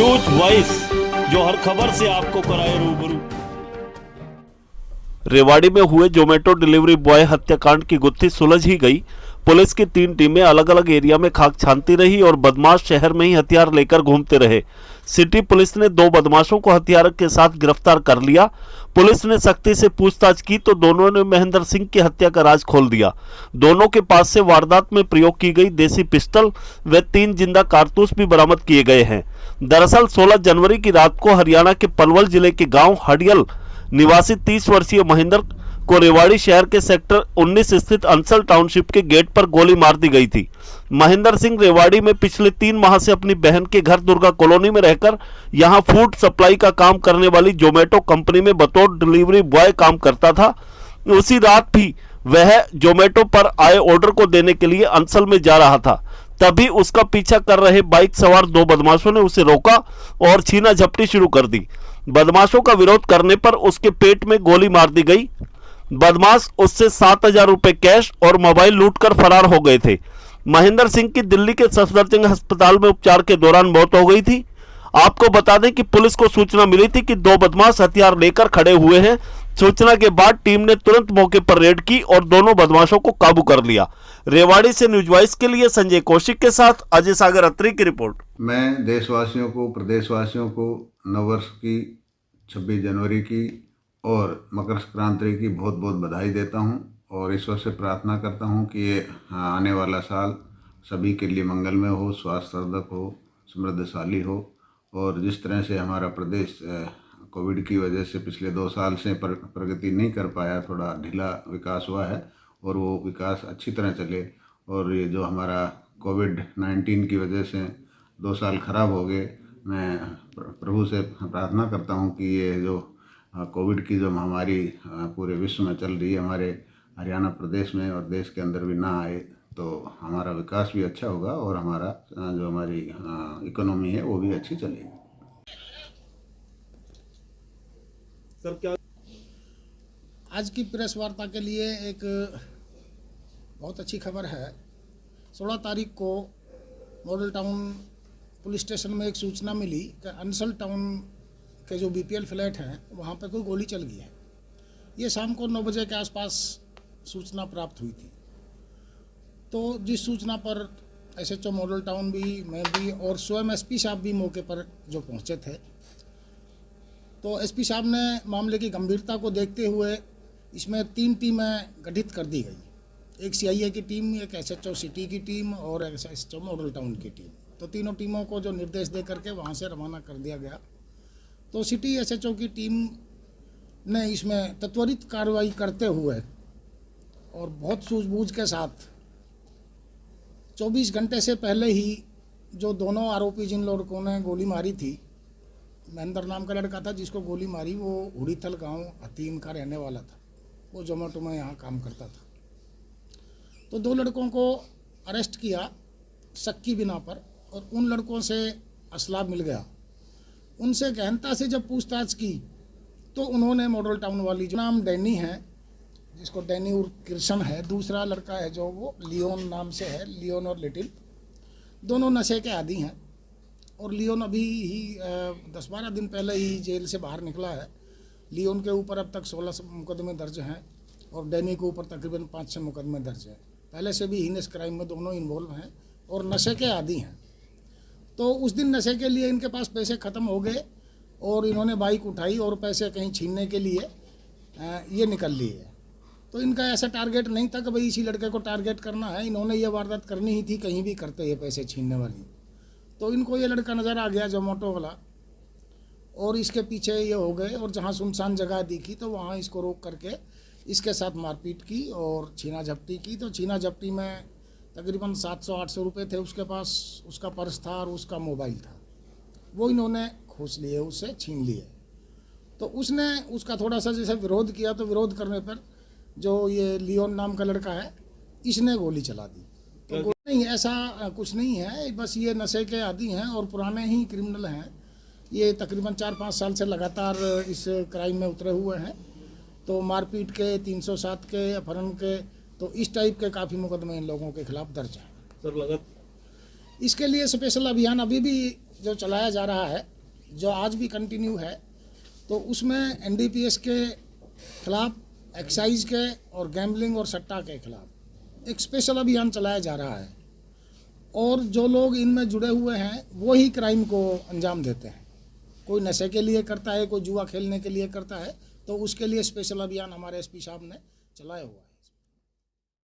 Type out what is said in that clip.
News voice, जो हर खबर से आपको कराए रूबरू। रेवाड़ी में हुए जोमेटो डिलीवरी बॉय हत्याकांड की गुत्थी सुलझ ही गई। पुलिस की 3 टीमें अलग अलग एरिया में खाक छानती रही और बदमाश शहर में ही हथियार लेकर घूमते रहे। सिटी पुलिस ने 2 बदमाशों को हथियार के साथ गिरफ्तार कर लिया। पुलिस ने सख्ती से पूछताछ की तो दोनों ने महेंद्र सिंह की हत्या का राज खोल दिया। दोनों के पास से वारदात में प्रयोग की गई देसी पिस्टल व 3 जिंदा कारतूस भी बरामद किए गए हैं। दरअसल 16 जनवरी की रात को हरियाणा के पलवल जिले के गांव हडियल निवासी 30 वर्षीय महेंद्र को रेवाड़ी शहर के सेक्टर 19 स्थित अंसल टाउनशिप के गेट पर गोली मार दी गई थी। महेंद्र सिंह रेवाड़ी में पिछले 3 माह से अपनी बहन के घर दुर्गा कॉलोनी में रहकर यहां फूड सप्लाई का काम करने वाली जोमेटो कंपनी में बतौर डिलीवरी बॉय काम करता था। उसी रात भी वह जोमेटो पर आए ऑर्डर को देने के लिए अंसल में जा रहा था। तभी उसका पीछा कर रहे बाइक सवार 2 बदमाशों ने उसे रोका और छीना झपटी शुरू कर दी। बदमाशों का विरोध करने पर उसके पेट में गोली मार दी गई। बदमाश उससे 7,000 रुपए कैश और मोबाइल लूटकर फरार हो गए थे। महेंद्र सिंह की दिल्ली के सफदरजंग अस्पताल में उपचार के दौरान मौत हो गई थी। आपको बता दें कि पुलिस को सूचना मिली थी कि 2 बदमाश हथियार लेकर खड़े हुए हैं। सूचना के बाद टीम ने तुरंत मौके पर रेड की और दोनों बदमाशों को काबू कर लिया। रेवाड़ी से न्यूज वॉइस के लिए संजय कौशिक के साथ अजय सागर अत्री की रिपोर्ट। मैं देशवासियों को, प्रदेशवासियों को नववर्ष की 26 जनवरी की और मकर संक्रांति की बहुत बहुत बधाई देता हूं और ईश्वर से प्रार्थना करता हूं कि ये आने वाला साल सभी के लिए मंगलमय हो, स्वास्थ्यवर्धक हो, समृद्धशाली हो। और जिस तरह से हमारा प्रदेश कोविड की वजह से पिछले 2 साल से प्रगति नहीं कर पाया, थोड़ा ढीला विकास हुआ है और वो विकास अच्छी तरह चले। और ये जो हमारा कोविड-19 की वजह से 2 साल खराब हो गए, मैं प्रभु से प्रार्थना करता हूँ कि ये जो कोविड की जो महामारी पूरे विश्व में चल रही है, हमारे हरियाणा प्रदेश में और देश के अंदर भी ना आए, तो हमारा विकास भी अच्छा होगा और हमारा जो हमारी इकोनॉमी है वो भी अच्छी चलेगी। सर, क्या आज की प्रेस वार्ता के लिए एक बहुत अच्छी खबर है। 16 तारीख को मॉडल टाउन पुलिस स्टेशन में एक सूचना मिली कि अंसल टाउन के जो बीपीएल फ्लैट हैं वहाँ पे कोई गोली चल गई है। ये शाम को 9 बजे के आसपास सूचना प्राप्त हुई थी। तो जिस सूचना पर एसएचओ मॉडल टाउन भी, मैं भी और स्वयं एसपी साहब भी मौके पर जो पहुँचे थे, तो एसपी साहब ने मामले की गंभीरता को देखते हुए इसमें 3 टीमें गठित कर दी गई। एक सीआईए की टीम, एक एसएचओ सिटी की टीम और एक एसएचओ मॉडल टाउन की टीम। तो तीनों टीमों को जो निर्देश दे करके वहाँ से रवाना कर दिया गया। तो सिटी एसएचओ की टीम ने इसमें त्वरित कार्रवाई करते हुए और बहुत सूझबूझ के साथ 24 घंटे से पहले ही जो दोनों आरोपी जिन लड़कों ने गोली मारी थी, महेंद्र नाम का लड़का था जिसको गोली मारी, वो हुड़ीथल गांव हतीम का रहने वाला था। वो जोमेटो में यहाँ काम करता था। तो 2 लड़कों को अरेस्ट किया शक की बिना पर और उन लड़कों से असला मिल गया। उनसे गहनता से जब पूछताछ की तो उन्होंने मॉडल टाउन वाली, जो नाम डैनी है, जिसको डैनी उर्फ कृष्ण है, दूसरा लड़का है जो वो लियोन नाम से है, लियोन और लिटिल, दोनों नशे के आदी हैं। और लियोन अभी ही 10-12 दिन पहले ही जेल से बाहर निकला है। लियोन के ऊपर अब तक 16 मुकदमे दर्ज हैं और डैनी के ऊपर तकरीबन 5-6 मुकदमे दर्ज हैं। पहले से भी हीनस क्राइम में दोनों इन्वॉल्व हैं और नशे के आदी हैं। तो उस दिन नशे के लिए इनके पास पैसे ख़त्म हो गए और इन्होंने बाइक उठाई और पैसे कहीं छीनने के लिए ये निकल लिए। तो इनका ऐसा टारगेट नहीं था कि भाई इसी लड़के को टारगेट करना है। इन्होंने ये वारदात करनी ही थी, कहीं भी करते ये पैसे छीनने वाली। तो इनको ये लड़का नज़र आ गया जोमेटो वाला और इसके पीछे ये हो गए और जहाँ सुनसान जगह दिखी तो वहाँ इसको रोक करके इसके साथ मारपीट की और छीना झपटी की। तो छीना झपटी में तकरीबन 700-800 रुपये थे उसके पास, उसका पर्स था और उसका मोबाइल था, वो इन्होंने खोस लिए, उससे छीन लिए। तो उसने उसका थोड़ा सा जैसे विरोध किया, तो विरोध करने पर जो ये लियोन नाम का लड़का है, इसने गोली चला दी। तो नहीं, ऐसा कुछ नहीं है, बस ये नशे के आदी हैं और पुराने ही क्रिमिनल हैं। ये तकरीबन 4-5 साल से लगातार इस क्राइम में उतरे हुए हैं। तो मारपीट के, 307 के, अपहरण के, तो इस टाइप के काफ़ी मुकदमे इन लोगों के खिलाफ दर्ज हैं। सर, इसके लिए स्पेशल अभियान अभी भी जो चलाया जा रहा है जो आज भी कंटिन्यू है। तो उसमें एनडीपीएस के खिलाफ, एक्साइज के और गैम्बलिंग और सट्टा के खिलाफ एक स्पेशल अभियान चलाया जा रहा है, और जो लोग इनमें जुड़े हुए हैं वो ही क्राइम को अंजाम देते हैं। कोई नशे के लिए करता है, कोई जुआ खेलने के लिए करता है, तो उसके लिए स्पेशल अभियान हमारे एसपी साहब ने चलाया हुआ है।